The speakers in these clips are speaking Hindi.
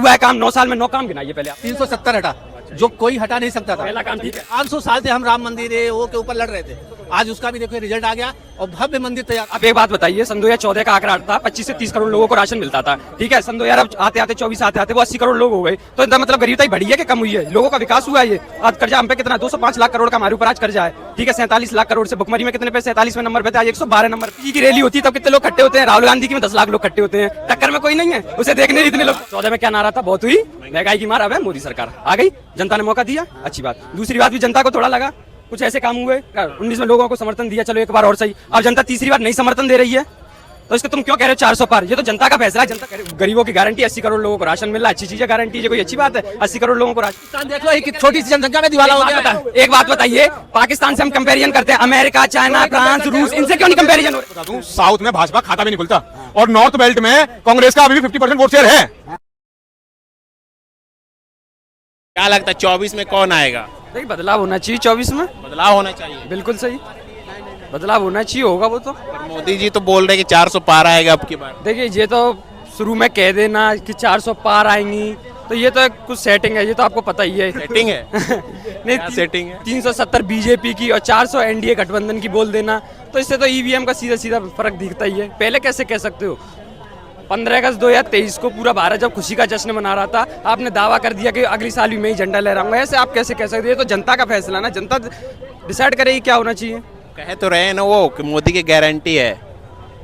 हुआ है काम 9 साल में 9 काम गिनाइए पहले आप। 370 हटा, जो कोई हटा नहीं सकता था। पहला काम ठीक है। 500 साल से हम राम मंदिर है वो के ऊपर लड़ रहे थे, आज उसका भी देखो रिजल्ट आ गया और भव्य मंदिर तैयार। अब एक बात बताइए, सन 2014 का आंकड़ा था 25 से 30 करोड़ लोगों को राशन मिलता था, ठीक है। सन 2000 आते आते 24 आते आते वो 80 करोड़ लोग हो गए, तो इनका मतलब गरीबता बढ़ी है कि कम हुई है? लोगों का विकास हुआ है? ये आज कर्जा हम पे कितना 205 लाख करोड़ का हमारे ऊपर आज कर्जा है, ठीक है। 47 लाख करोड़ से भुखमरी में कितने पे 47वें नंबर पे थे, आज 112 नंबर की रैली होती है तब कितने लोग इकट्ठे होते हैं? राहुल गांधी की में 10 लाख लोग इकट्ठे होते हैं, टक्कर में कोई नहीं है, उसे देखने इतने लोग। 14 में क्या नारा था? बहुत हुई महंगाई की मार, अब है मोदी सरकार आ गई, जनता ने मौका दिया, अच्छी बात। दूसरी बात भी जनता को थोड़ा लगा कुछ ऐसे काम हुए 19 में लोगों को समर्थन दिया, चलो एक बार और सही। अब जनता तीसरी बार नहीं समर्थन दे रही है, तो इसको तुम क्यों कह रहे हो 400 पार? ये तो जनता का फैसला है। जनता गरीबों की गारंटी, 80 करोड़ लोगों को राशन मिल रहा है, अच्छी चीज है, गारंटी है, कोई अच्छी बात है? 80 करोड़ लोगों को राशन देख लो, एक छोटी सी जनसंख्या में दिवाला हो गया। एक बात बताइए, पाकिस्तान से हम कंपेरिजन करते हैं, अमेरिका, चाइना, फ्रांस, रूस, इनसे क्यों नहीं कंपेरिजन हो रहा? साउथ में भाजपा खाता भी नहीं खुलता और नॉर्थ बेल्ट में कांग्रेस का अभी भी 50% वोट शेयर है। क्या लगता है 24 में कौन आएगा? देखिए बदलाव होना चाहिए 24 में, बदलाव होना चाहिए। बिल्कुल सही, बदलाव होना चाहिए, होगा वो तो। मोदी जी तो बोल रहे कि 400 पार आएगा अब की बार। देखिए ये तो शुरू में कह देना कि 400 पार आएंगी, तो ये तो कुछ सेटिंग है, ये तो आपको पता ही है। सेटिंग है? नहीं, क्या सेटिंग है? 370 बीजेपी की और 400 एनडीए गठबंधन की बोल देना, तो इससे तो ईवीएम का सीधा सीधा फर्क दिखता ही है। पहले कैसे कह सकते हो? 15 अगस्त 2023 को पूरा भारत जब खुशी का जश्न मना रहा था, आपने दावा कर दिया कि अगली साल भी मैं ही झंडा लहराऊंगा। ऐसे आप कैसे कह सकते हो? ये तो जनता का फैसला ना, जनता डिसाइड करेगी क्या होना चाहिए। कह तो रहे हैं ना वो कि मोदी की गारंटी है।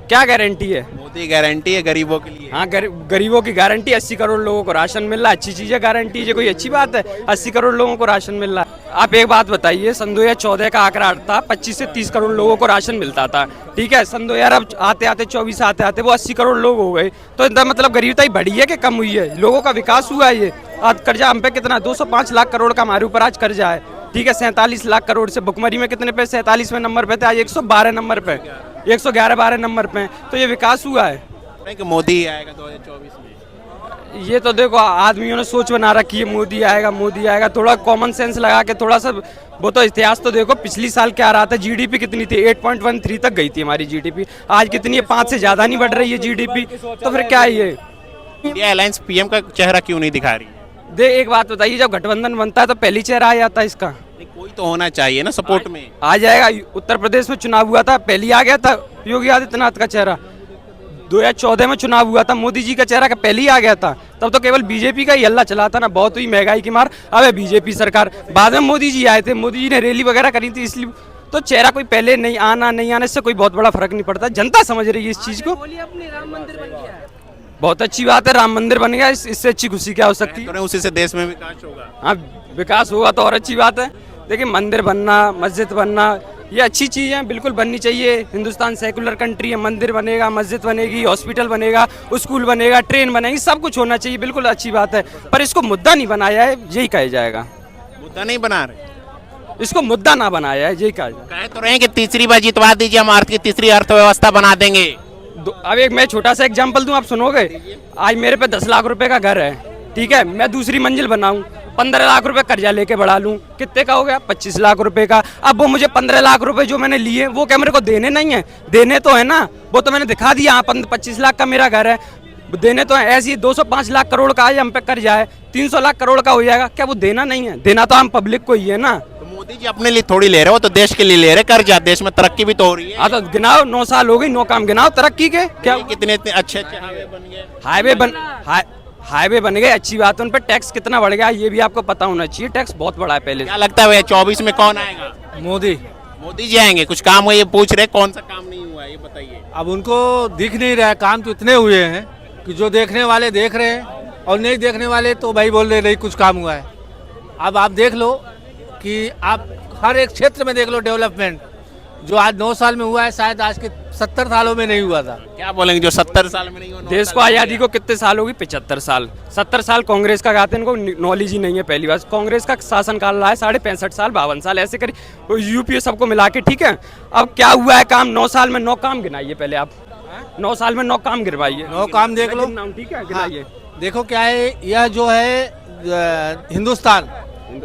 क्या गारंटी है? मोदी गारंटी है गरीबों के लिए। हाँ, गरीबों की गारंटी, 80 करोड़ लोगों को राशन मिल रहा है, अच्छी चीज है, गारंटी है, कोई अच्छी बात है? 80 करोड़ लोगों को राशन मिल रहा है। आप एक बात बताइए, सन 2014 का आंकड़ा था 25 से 30 करोड़ लोगों को राशन मिलता था, ठीक है। सन 2000 आते आते 24 आते आते वो 80 करोड़ लोग हो गए, तो इनका मतलब गरीबता बढ़ी है कि कम हुई है? लोगों का विकास हुआ है? ये आज कर्जा हम पे कितना 205 लाख करोड़ का हमारे ऊपर आज कर्जा है, ठीक है। 47 लाख करोड़ से भुखमरी में कितने पे 47वें नंबर पे थे, आज 112 नंबर पे, 111-12 नंबर पे, तो ये विकास हुआ है। कि मोदी आएगा 2024 में। ये तो देखो आदमियों ने सोच बना रखी है मोदी आएगा मोदी आएगा, थोड़ा कॉमन सेंस लगा के थोड़ा सा, वो तो इतिहास तो देखो पिछली साल क्या रहा था। जीडीपी कितनी थी? 8.13 तक गई थी हमारी जीडीपी, आज कितनी है? 5 से ज्यादा नहीं बढ़ रही है जीडीपी, तो फिर क्या है ये? इंडिया अलायंस पीएम का चेहरा क्यों नहीं दिखा रही है? एक बात बताइए, जब गठबंधन बनता है तो पहली चेहरा आ जाता है इसका? कोई तो होना चाहिए ना सपोर्ट में। आ जाएगा। उत्तर प्रदेश में चुनाव हुआ था, पहली आ गया था योगी आदित्यनाथ का चेहरा। 2014 में चुनाव हुआ था, मोदी जी का चेहरा का पहले ही आ गया था, तब तो केवल बीजेपी का ही हल्ला चला था ना, बहुत हुई महंगाई की मार, अब है बीजेपी सरकार। बाद में मोदी जी आए थे, मोदी जी ने रैली वगैरह करी थी, इसलिए तो चेहरा कोई पहले नहीं आना इससे कोई बहुत बड़ा फर्क नहीं पड़ता, जनता समझ रही है इस चीज को। बहुत अच्छी बात है, राम मंदिर बन गया, इससे अच्छी खुशी क्या हो सकती है? उसी से देश में विकास होगा। हाँ, विकास होगा तो और अच्छी बात है। देखिए मंदिर बनना, मस्जिद बनना, ये अच्छी चीज़ है, बिल्कुल बननी चाहिए। हिंदुस्तान सेकुलर कंट्री है, मंदिर बनेगा, मस्जिद बनेगी, हॉस्पिटल बनेगा, स्कूल बनेगा, ट्रेन बनेगी, सब कुछ होना चाहिए, बिल्कुल अच्छी बात है। पर इसको मुद्दा नहीं बनाया है, यही कहा जाएगा। मुद्दा नहीं बना रहे, इसको मुद्दा ना बनाया है, यही कहा जाएगा। कह तो रहे हैं कि तीसरी बार जितवा दीजिए, हम भारत की तीसरी अर्थव्यवस्था बना देंगे। अब एक मैं छोटा सा एग्जाम्पल दूं, आप सुनोगे? आज मेरे पे 10 लाख रुपए का घर है, ठीक है, मैं दूसरी मंजिल बनाऊं, 15 लाख रुपए कर्जा लेके बढ़ा लूं, कितने का हो गया? 25 लाख रुपए का। अब वो मुझे 15 लाख रुपए जो मैंने लिए वो क्या मेरे को देने नहीं है? देने तो है ना, वो तो मैंने दिखा दिया, 25 लाख का मेरा घर है, देने तो है। ऐसे ही 205 लाख करोड़ का आज हम पे कर्जा है, 300 लाख करोड़ का हो जाएगा, क्या वो देना नहीं है? देना तो हम पब्लिक को ही है ना। मोदी जी अपने लिए थोड़ी ले रहे हो, तो देश के लिए ले रहे कर्जा, देश में तरक्की भी तो हो रही है। हाँ तो गिनाओ, 9 साल हो गई, 9 काम गिनाओ तरक्की के। क्या कितने इतने अच्छे हाईवे बन गए? हाईवे बन गए, अच्छी बात है। उन पर टैक्स कितना बढ़ गया ये भी आपको पता होना चाहिए, टैक्स बहुत बढ़ा है पहले। क्या लगता है भैया 24 में कौन आएगा? मोदी। मोदी जी आएंगे। कुछ काम हुआ ये पूछ रहे, कौन सा काम नहीं हुआ ये बताइए। अब उनको दिख नहीं रहा है, काम तो इतने हुए हैं कि जो देखने वाले देख रहे हैं और नहीं देखने वाले तो भाई बोल रहे नहीं कुछ काम हुआ है। अब आप देख लो कि आप हर एक क्षेत्र में देख लो डेवलपमेंट, जो आज 9 साल में हुआ है शायद आज के 70 सालों में नहीं हुआ था। क्या बोलेंगे जो 70 साल में नहीं हुआ? देश को आज़ादी को कितने साल होगी? 75 साल। 70 साल कांग्रेस का गाते, इनको नॉलेज ही नहीं है। पहली बात, कांग्रेस का शासनकाल रहा है 65.5 साल, 52 साल, ऐसे करी यूपीए सबको मिला के, ठीक है। अब क्या हुआ है काम? 9 साल में 9 काम गिनाइए पहले आप, 9 साल में 9 काम गिरवाइए। 9 काम देख लो, ठीक है, गिनाइए। देखो क्या है, यह जो है हिंदुस्तान,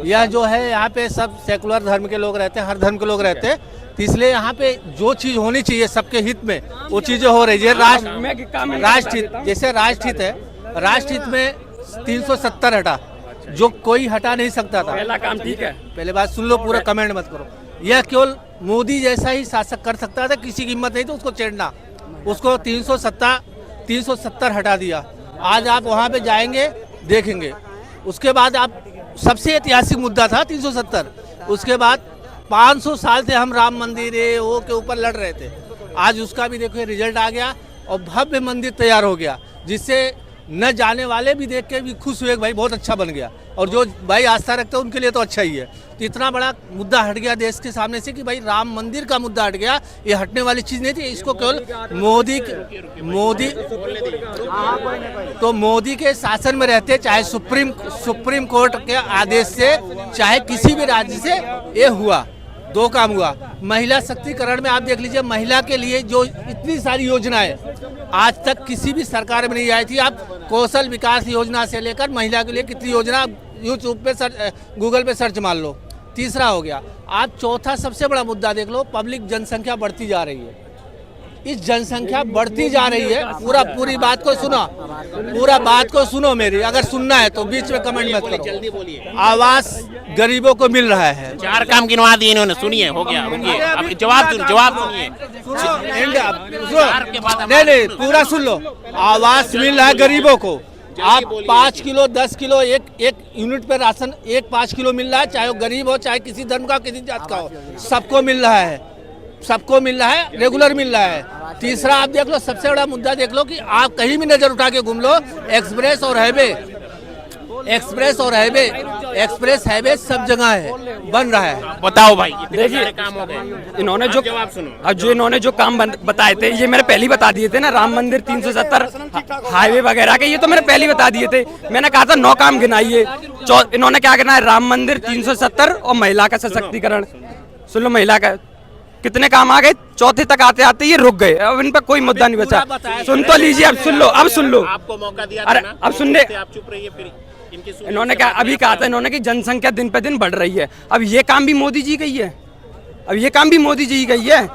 यह जो है यहाँ पे सब सेकुलर धर्म के लोग रहते हैं, हर धर्म के लोग रहते हैं, तो इसलिए यहाँ पे जो चीज होनी चाहिए सबके हित में वो चीजें हो रही है। राष्ट्रहित, जैसे राष्ट्रहित है, राष्ट्रहित में 370 हटा, जो कोई हटा नहीं सकता था। पहला काम ठीक है। पहले बात सुन लो, पूरा कमेंट मत करो। यह केवल मोदी जैसा ही शासक कर सकता था, किसी की हिम्मत नहीं तो उसको छेड़ना। उसको 370 हटा दिया। आज आप वहाँ पे जाएंगे देखेंगे। उसके बाद आप सबसे ऐतिहासिक मुद्दा था 370। उसके बाद 500 साल से हम राम मंदिर वो के ऊपर लड़ रहे थे। आज उसका भी देखो रिजल्ट आ गया और भव्य मंदिर तैयार हो गया, जिससे न जाने वाले भी देख के भी खुश हुए, भाई बहुत अच्छा बन गया। और जो भाई आस्था रखते हैं उनके लिए तो अच्छा ही है। तो इतना बड़ा मुद्दा हट गया देश के सामने से कि भाई राम मंदिर का मुद्दा हट गया। ये हटने वाली चीज़ नहीं थी। इसको केवल मोदी के शासन में रहते, चाहे सुप्रीम कोर्ट के आदेश से, चाहे किसी भी राज्य से, ये हुआ। दो काम हुआ। महिला शक्तिकरण में आप देख लीजिए, महिला के लिए जो इतनी सारी योजनाएं आज तक किसी भी सरकार में नहीं आई थी। आप कौशल विकास योजना से लेकर महिला के लिए कितनी योजना यूट्यूब पे गूगल पे सर्च मार लो। तीसरा हो गया। आप चौथा सबसे बड़ा मुद्दा देख लो, पब्लिक जनसंख्या बढ़ती जा रही है। इस जनसंख्या बढ़ती जा रही है। पूरी बात को सुनो, पूरा बात को सुनो मेरी। अगर सुनना है तो बीच में कमेंट मत करो। आवास गरीबों को मिल रहा है। 4 काम गिनवा दिए इन्होंने, सुनिए हो गया, रुकिए, अब जवाब सुनिए। नहीं, पूरा सुन लो। आवास मिल रहा है गरीबों को। आप 5 किलो 10 किलो एक यूनिट पे राशन 5 किलो मिल रहा है, चाहे वो गरीब हो, चाहे किसी धर्म का, किसी जात का हो, सबको मिल रहा है। सबको मिल रहा है, रेगुलर मिल रहा है। तीसरा आप देख लो, सबसे बड़ा मुद्दा देख लो कि आप कहीं भी नजर उठा के घूम लो, एक्सप्रेस और हाईवे सब जगह है, बन रहा है। बताओ भाई, देखिए काम हो गए। इन्होंने जो जवाब सुनो। अब जो इन्होंने जो काम बताए थे, ये मैंने पहले ही बता दिए थे ना। राम मंदिर 370 हाईवे वगैरह के, ये तो मैंने पहले ही बता दिए थे। मैंने कहा था 9 काम गिनाइए। इन्होंने क्या गिनाया? राम मंदिर 370 और महिला का सशक्तिकरण। सुन लो, महिला का कितने काम आ गए, चौथे तक आते आते ये रुक गए। अब इन पर कोई मुद्दा नहीं बचा। सुन तो लीजिए, अब सुन लो, अब सुन लो। आपको मौका दिया अरे था ना, अब सुनने, आप चुप रहिए। फिर इनकी सुनिए। इन्होंने क्या अभी कहा था, इन्होंने कि जनसंख्या दिन पे दिन बढ़ रही है। अब ये काम भी मोदी जी का ही है। अब ये काम भी मोदी जी का ही है।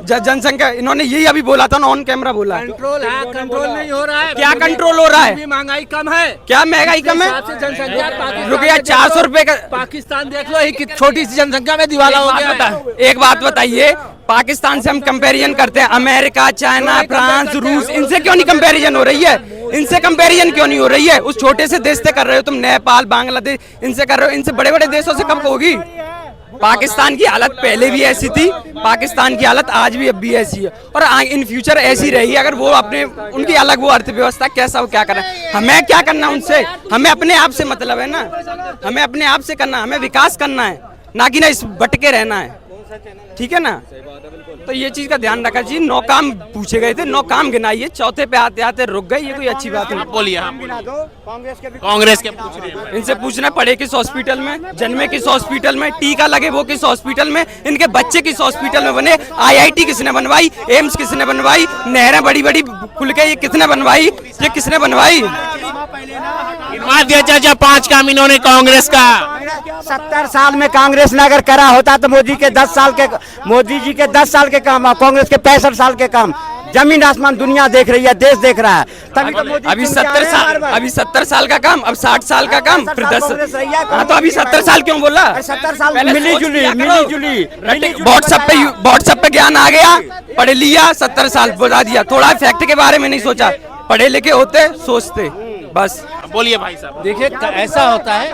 जनसंख्या, इन्होंने यही अभी बोला था ना, ऑन कैमरा बोला। कंट्रोल है, कंट्रोल नहीं हो रहा है। क्या कंट्रोल हो रहा है? महंगाई कम है। क्या महंगाई कम है? जनसंख्या रुकिए, 400 रुपए का पाकिस्तान देख लो, एक छोटी सी जनसंख्या में दिवाला हो गया है। एक बात बताइए, पाकिस्तान से हम कंपैरिजन करते हैं, अमेरिका, चाइना, फ्रांस, रूस, इनसे क्यों नहीं कंपैरिजन हो रही है? इनसे कंपैरिजन क्यों नहीं हो रही है? उस छोटे से देश से कर रहे हो तुम, नेपाल, बांग्लादेश, इनसे कर रहे हो। इनसे बड़े बड़े देशों से कब होगी? पाकिस्तान की हालत पहले भी ऐसी थी, पाकिस्तान की हालत आज भी अब भी ऐसी है, और इन फ्यूचर ऐसी रहेगी। अगर वो अपने उनकी अलग वो अर्थव्यवस्था कैसा हो, क्या करना है, हमें क्या करना उनसे? हमें अपने आप से मतलब है ना, हमें अपने आप से करना, हमें विकास करना है, ना कि ना इस भटके रहना है। ठीक है ना? तो ये चीज का ध्यान रखा जी। 9 काम पूछे गए थे, 9 काम गिनाइए, चौथे पे आते आते रुक गए। ये कोई अच्छी बात नहीं। बोलिए। कांग्रेस के पूछ रहे हैं। इनसे पूछना पड़े किस हॉस्पिटल में जन्मे, किस हॉस्पिटल में टीका लगे, वो किस हॉस्पिटल में, इनके बच्चे किस हॉस्पिटल में बने, IIT किसने बनवाई, एम्स किसने बनवाई, नहरें बड़ी बड़ी खुल के ये किसने बनवाई, ये किसने बनवाई? गिनवा दिया चाचा 5 काम इन्होंने कांग्रेस का। 70 साल में कांग्रेस ने अगर करा होता तो मोदी जी के 10 साल के काम, कांग्रेस के 65 साल के काम। जमीन आसमान दुनिया देख रही है, देश देख रहा है। तभी तो मोदी अभी 70 साल का काम, अब 60 साल का काम, फिर 10। हाँ, तो अभी 70 साल क्यों बोला? 70 साल मिली जुली व्हाट्सएप पे ज्ञान आ गया, पढ़ लिया, 70 साल बता दिया। थोड़ा फैक्ट के बारे में नहीं सोचा, पढ़े लिखे होते, सोचते, बस। बोलिए भाई साहब। देखिए, ऐसा होता है,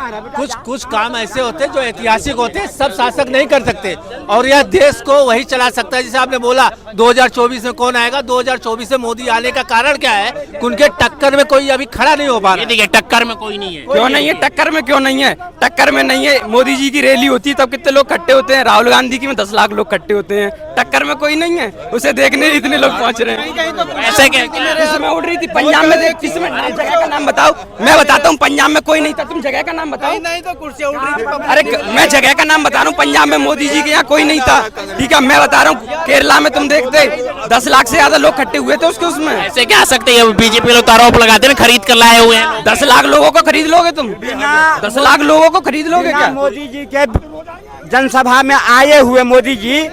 कुछ काम ऐसे होते हैं जो ऐतिहासिक होते हैं, सब शासक नहीं कर सकते, और यह देश को वही चला सकता है। जैसे आपने बोला 2024 में कौन आएगा, 2024 में मोदी आने का कारण क्या है? उनके टक्कर में कोई अभी खड़ा नहीं हो पा रहा। देखिए, टक्कर में कोई नहीं है। क्यों नहीं है? टक्कर में क्यों नहीं है? टक्कर में नहीं है। मोदी जी की रैली होती है तब कितने लोग इकट्ठे होते हैं, राहुल गांधी की में 10 लाख लोग इकट्ठे होते हैं। टक्कर में कोई नहीं है, उसे देखने इतने लोग पहुंच रहे हैं। ऐसे क्या? किसमें उड़ रही थी पंजाब में? देख, किसमें? जगह का नाम बताओ। मैं बताता हूँ, पंजाब में कोई नहीं था, तुम जगह का नाम बताओ। नहीं तो कुर्सियां उड़ रही थी। अरे मैं जगह का नाम बता रहा हूँ, पंजाब में मोदी जी के यहाँ कोई नहीं था। ठीक है, मैं बता रहा हूँ, केरला में तुम देखते 10 लाख से ज्यादा लोग इकट्ठे हुए थे उसमें। ऐसे क्या सकते हैं? बीजेपी लोग आरोप लगाते हैं खरीद कर लाए हुए हैं। 10 लाख लोगों को खरीद लोगे तुम? 10 लाख लोगों को खरीद लोगे क्या? मोदी जी के जनसभा में आए हुए मोदी जी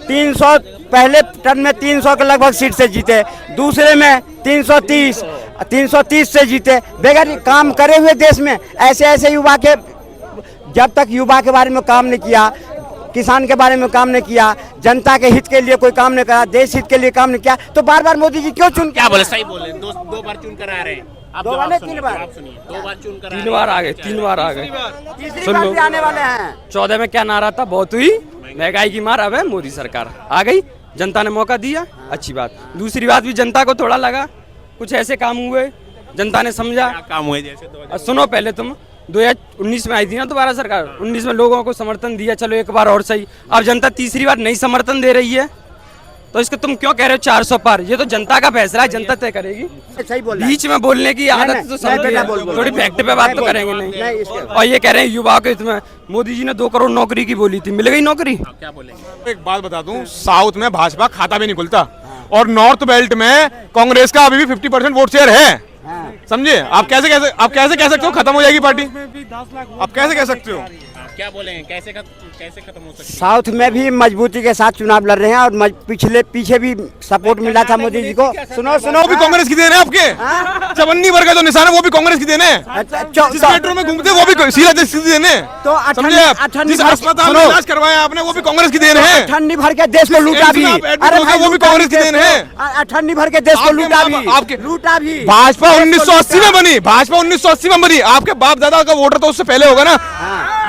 300 पहले टर्म में 300 के लगभग सीट से जीते, दूसरे में 330, 330 से जीते बगैर काम करे हुए देश में। ऐसे ऐसे युवा के, जब तक युवा के बारे में काम नहीं किया, किसान के बारे में काम नहीं किया, जनता के हित के लिए कोई काम नहीं करा, देश हित के लिए काम नहीं किया, तो बार बार मोदी जी क्यों चुन? क्या बोले, सही बोले, दो बार चुन कर आ रहे हैं। आप दो जवाब बार, सुनिए, 3 बार? जवाब सुनिए, 2 बार चुन कर 3 बार आ गए, 3 बार आ गए। तीसरी सुन बार लो। भी आने वाले हैं। 14 में क्या नारा था? बहुत हुई महंगाई की मार, अब है मोदी सरकार आ गई, जनता ने मौका दिया, अच्छी बात। दूसरी बात भी जनता को थोड़ा लगा, कुछ ऐसे काम हुए, जनता ने समझा। क्या काम हुए जैसे 2000? सुनो पहले तुम, 2019 में आई थी ना दोबारा सरकार, 19 में लोगों को समर्थन दिया, चलो एक बार और सही। अब जनता तीसरी बार नहीं समर्थन दे रही है, तो इसको तुम क्यों कह रहे हो 400 पार? ये तो जनता का फैसला है, जनता तय करेगी। सही बोल रहा है। बीच में बोलने की आदत तो नहीं, सबकी बेटा है, बोल, बोल। थोड़ी फैक्ट पे बात तो करेंगे नहीं, नहीं। इसके- और ये कह रहे हैं युवाओं के इसमें मोदी जी ने 2 करोड़ नौकरी की बोली थी, मिल गई नौकरी? क्या बोलेंगे? एक बात बता दूं, साउथ में भाजपा खाता भी नहीं खुलता और नॉर्थ बेल्ट में कांग्रेस का अभी भी 50% वोट शेयर है। समझे? आप कैसे कह सकते हो खत्म हो जाएगी पार्टी? आप कैसे कह सकते हो? क्या बोलेंगे, कैसे खत्म हो सकती है? साउथ में भी मजबूती के साथ चुनाव लड़ रहे हैं और पीछे भी सपोर्ट मिला था मोदी जी को। सुनो सुनो, वो भी कांग्रेस की देन है आपके। चवन्नी भर का जो निशान है वो भी कांग्रेस की देन है। जिस मेट्रो में घूमते वो भी शीला दीक्षित की देन है। तो समझे आप? जिस अस्पताल में इलाज करवाया आपने वो भी कांग्रेस की देन है। ठंडी भर के देश को लूटा भी। अरे भाई वो भी कांग्रेस की देन है। ठंडी भर के देश को लूटा भी, आपके लूटा भी। भाजपा 1980 में बनी, भाजपा 1980 में बनी। आपके बाप दादा का वोटर तो उससे पहले होगा ना।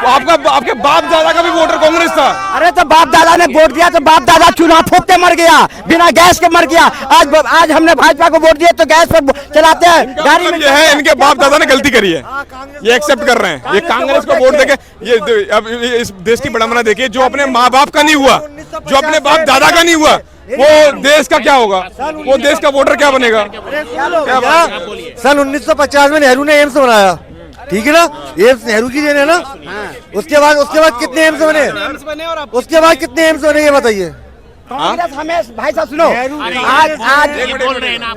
आपके बाप दादा का भी वोटर कांग्रेस था। अरे तो बाप दादा ने वोट दिया तो बाप दादा चूल्हा फूकते मर गया, बिना गैस के मर गया। आज हमने भाजपा को वोट दिया तो गैस पर चलाते हैं गाड़ी में। ये है इनके बाप दादा ने गलती करी है, ये एक्सेप्ट कर रहे हैं। ये कांग्रेस को वोट देके ये अब इस देश की बड़ामना देखिए, जो अपने माँ बाप का नहीं हुआ, जो अपने बाप दादा का नहीं हुआ, वो देश का क्या होगा? वो देश का वोटर क्या बनेगा? सन 1950 में नेहरू ने एम्स बनाया, ठीक है ना? एम्स नेहरू की देन है ना। उसके बाद कितने एम्स बने? उसके बाद कितने एम्स बने ये बताइए। कांग्रेस हमें, भाई साहब सुनो, आज ये बोल रहे हैं ना आप।